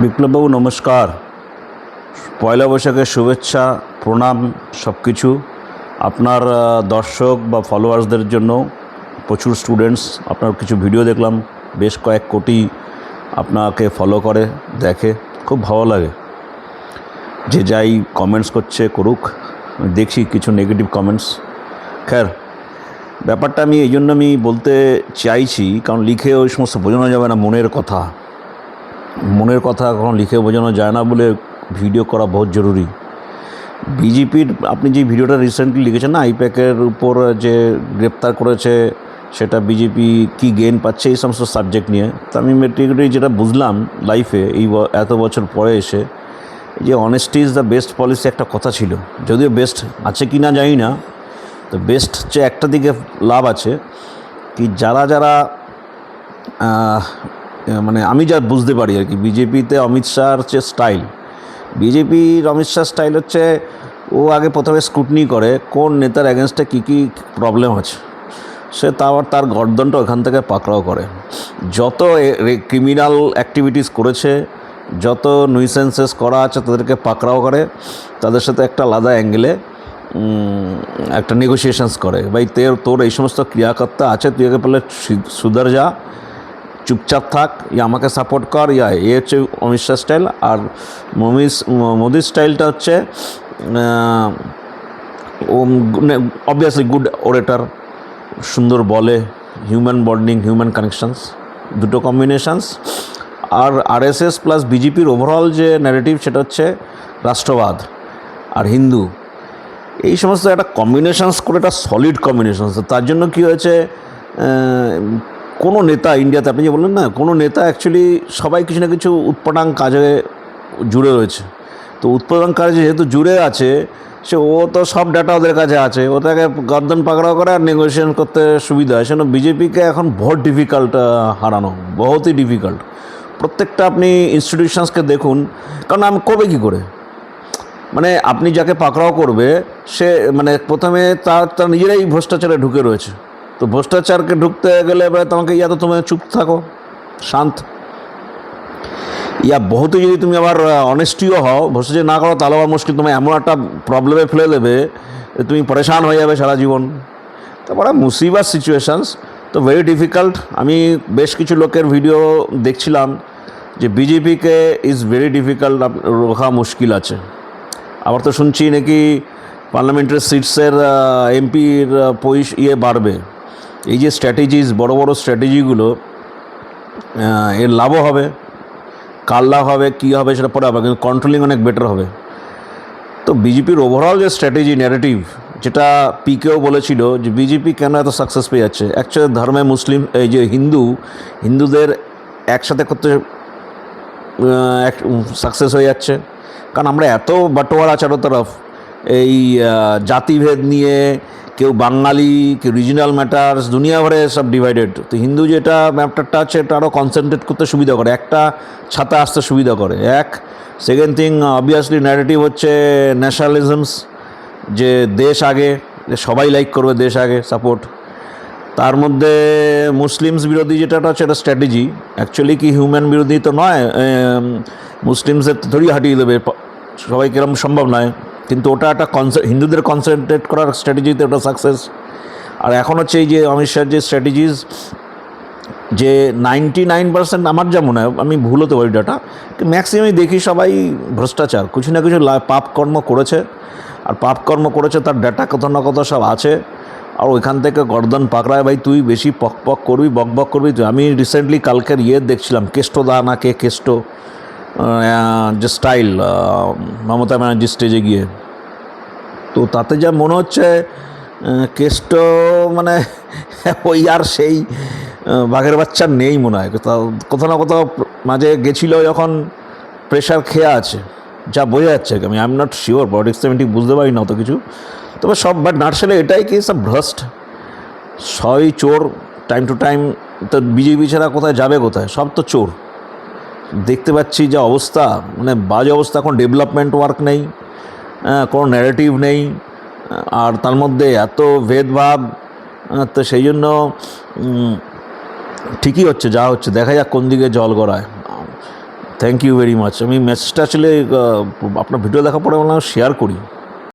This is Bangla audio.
বিপ্লববাবু নমস্কার। পয়লা বৈশাখের শুভেচ্ছা, প্রণাম সব কিছু। আপনার দর্শক বা ফলোয়ার্সদের জন্য প্রচুর স্টুডেন্টস, আপনার কিছু ভিডিও দেখলাম, বেশ কয়েক কোটি আপনাকে ফলো করে, দেখে, খুব ভালো লাগে। যে যাই কমেন্টস করছে করুক, দেখছি কিছু নেগেটিভ কমেন্টস। খैर, ব্যাপারটা আমি এই জন্য আমি বলতে চাইছি, কারণ লিখে ওই সমস্ত বোঝানো যাবে না। মনের কথা কখনো লিখে বোঝানো যায় না বলে ভিডিও করা বহুত জরুরি। বিজেপির আপনি যে ভিডিওটা রিসেন্টলি লিখেছেন না, আইপ্যাকের উপর যে গ্রেপ্তার করেছে, সেটা বিজেপি কি গেইন পাচ্ছে এই সমস্ত সাবজেক্ট নিয়ে। তো আমি মেট্রিকলি যেটা বুঝলাম লাইফে এই এত বছর পরে এসে, যে honesty is the best policy একটা কথা ছিল, যদিও বেস্ট আছে কি না জানি না। তো বেস্ট যে একটা দিকে লাভ আছে কি, যারা মানে আমি যা বুঝতে পারি আর কি, বিজেপিতে অমিত শাহর যে স্টাইল, বিজেপির অমিত শাহ স্টাইল হচ্ছে, ও আগে প্রথমে স্ক্রুটনি করে কোন নেতার অ্যাগেনস্টে কী কী প্রবলেম আছে, সে তার গর্দনটা ওখান থেকে পাকড়াও করে। যত ক্রিমিনাল অ্যাক্টিভিটিস করেছে, যত নুইসেন্সেস করা আছে, তাদেরকে পাকড়াও করে, তাদের সাথে একটা আলাদা অ্যাঙ্গেলে একটা নেগোসিয়েশনস করে। ভাই তোর এই সমস্ত ক্রিয়াকর্তা আছে, তুই আগে পেলে সুধর যা, চুপচাপ থাক, ইয়া আমাকে সাপোর্ট কর, ইয়া এ হচ্ছে অমিত শাহ স্টাইল। আর মোদির স্টাইলটা হচ্ছে অবভিয়াসলি গুড ওরেটার, সুন্দর বলে, হিউম্যান বন্ডিং, হিউম্যান কানেকশানস, দুটো কম্বিনেশানস। আর আরএসএস প্লাস বিজেপির ওভারঅল যে ন্যারেটিভ, সেটা হচ্ছে রাষ্ট্রবাদ আর হিন্দু, এই সমস্ত একটা কম্বিনেশানস করে একটা সলিড কম্বিনেশানস। তার জন্য কী হয়েছে, কোনো নেতা ইন্ডিয়াতে, আপনি যে বললেন না, কোনো নেতা অ্যাকচুয়ালি সবাই কিছু না কিছু উৎপাদন কাজে জুড়ে রয়েছে। তো উৎপাদন কাজে যেহেতু জুড়ে আছে, ও তো সব ডাটা ওদের কাছে আছে, ওটাকে গর্দন পাকড়াও করে আর নেগোসিয়েশন করতে সুবিধা হয়। সেজন্য বিজেপিকে এখন বহুত ডিফিকাল্ট হারানো, বহুতই ডিফিকাল্ট। প্রত্যেকটা আপনি ইনস্টিটিউশনসকে দেখুন, কারণ আমি করবে কী করে, মানে আপনি যাকে পাকড়াও করবে, সে মানে প্রথমে তার নিজেরাই ভ্রষ্টাচারে ঢুকে রয়েছে। তো ভ্রষ্টাচারকে ঢুকতে গেলে এবার তোমাকে ইয়া তো তুমি চুপ থাকো, শান্ত, ইয়া বহুত যদি তুমি আবার অনেস্টিও হও, ভ্রষ্টাচার না করো, তাহলে আবার মুশকিল, তোমায় এমন একটা প্রবলেমে ফেলে দেবে, তুমি পরেশান হয়ে যাবে সারা জীবন। তারপরে মুসিবাস সিচুয়েশানস, তো ভেরি ডিফিকাল্ট। আমি বেশ কিছু লোকের ভিডিও দেখছিলাম যে বিজেপিকে ইজ ভেরি ডিফিকাল্ট, রোখা মুশকিল আছে। আবার তো শুনছি নাকি পার্লামেন্টারি সিটসের এমপির বাড়বে। এই যে স্ট্র্যাটেজিস, বড় বড় স্ট্র্যাটেজিগুলো, এর লাভও হবে, কার লাভ হবে, কী হবে সেটা পরে হবে, কিন্তু কন্ট্রোলিং অনেক বেটার হবে। তো বিজেপির ওভারঅল যে স্ট্র্যাটেজি ন্যারেটিভ, যেটা পিকেও বলেছিল যে বিজেপি কেন এত সাকসেস পেয়ে যাচ্ছে, অ্যাকচুয়ালি ধর্মে মুসলিম, এই যে হিন্দুদের একসাথে করতে সাকসেস হয়ে যাচ্ছে। কারণ আমরা এত বাটোয়ারা চারো তরফ, এই জাতিভেদ নিয়ে, কেউ বাঙালি, কেউ রিজিনাল ম্যাটার্স, দুনিয়া ভরে সব ডিভাইডেড। তো হিন্দু যেটা ম্যাটারটা আছে, এটা আরও কনসেন্ট্রেট করতে সুবিধা করে, একটা ছাতা আসতে সুবিধা করে। সেকেন্ড থিং, অবভিয়াসলি ন্যারেটিভ হচ্ছে ন্যাশনালিজমস, যে দেশ আগে, সবাই লাইক করবে দেশ আগে, সাপোর্ট। তার মধ্যে মুসলিমস বিরোধী যেটা আছে, এটা স্ট্র্যাটেজি। অ্যাকচুয়ালি কি হিউম্যান বিরোধী তো নয়, মুসলিমসের ধরিয়ে হাঁটিয়ে দেবে সবাই, কিরম সম্ভব নয়, কিন্তু ওটা একটা হিন্দুদের কনসেন্ট্রেট করার স্ট্র্যাটেজিতে ওটা সাকসেস। আর এখন হচ্ছে এই যে অমিত শাহর যে স্ট্র্যাটেজিস, যে 99% আমার যা মনে হয়, আমি ভুল হতে পারি ডাটা, ম্যাক্সিমামই দেখি সবাই ভ্রষ্টাচার, কিছু না কিছু পাপকর্ম করেছে। আর পাপকর্ম করেছে তার ডাটা কত না কত সব আছে। আর ওইখান থেকে গর্দন পাকড়ায়, ভাই তুই বেশি পক করবি, বক করবি তুই। আমি রিসেন্টলি কালকের দেখছিলাম, কেষ্টদা না কে কেষ্ট, যে স্টাইল মমতা ব্যানার্জি স্টেজে গিয়ে, তো তাতে যা মনে হচ্ছে কেষ্ট মানে ওই আর সেই বাঘের বাচ্চা নেই মনে হয়, কোথাও না কোথাও মাঝে গেছিলো যখন, প্রেশার খেয়ে আছে, যা বোঝা যাচ্ছে। আমি আই এম নট শিওর, পলিটিক্সে আমি ঠিক বুঝতে পারি না অত কিছু। তবে সব বাট নাটসেলে এটাই কি, সব ভ্রষ্ট, সবই চোর টাইম টু টাইম। তো বিজেপি ছাড়া কোথায় যাবে, কোথায়, সব তো চোর। দেখতে পাচ্ছি যে অবস্থা, মানে বাজে অবস্থা। এখন ডেভেলপমেন্ট ওয়ার্ক নেই, কোনো ন্যারেটিভ নেই, আর তার মধ্যে এত ভেদভাব। তো সেই জন্য ঠিকই হচ্ছে যা হচ্ছে, দেখা যাক কোন দিকে জল গড়ায়। Thank you very much. আমি মেসেজটা আসলে আপনার ভিডিও দেখার পরে বললাম শেয়ার করি।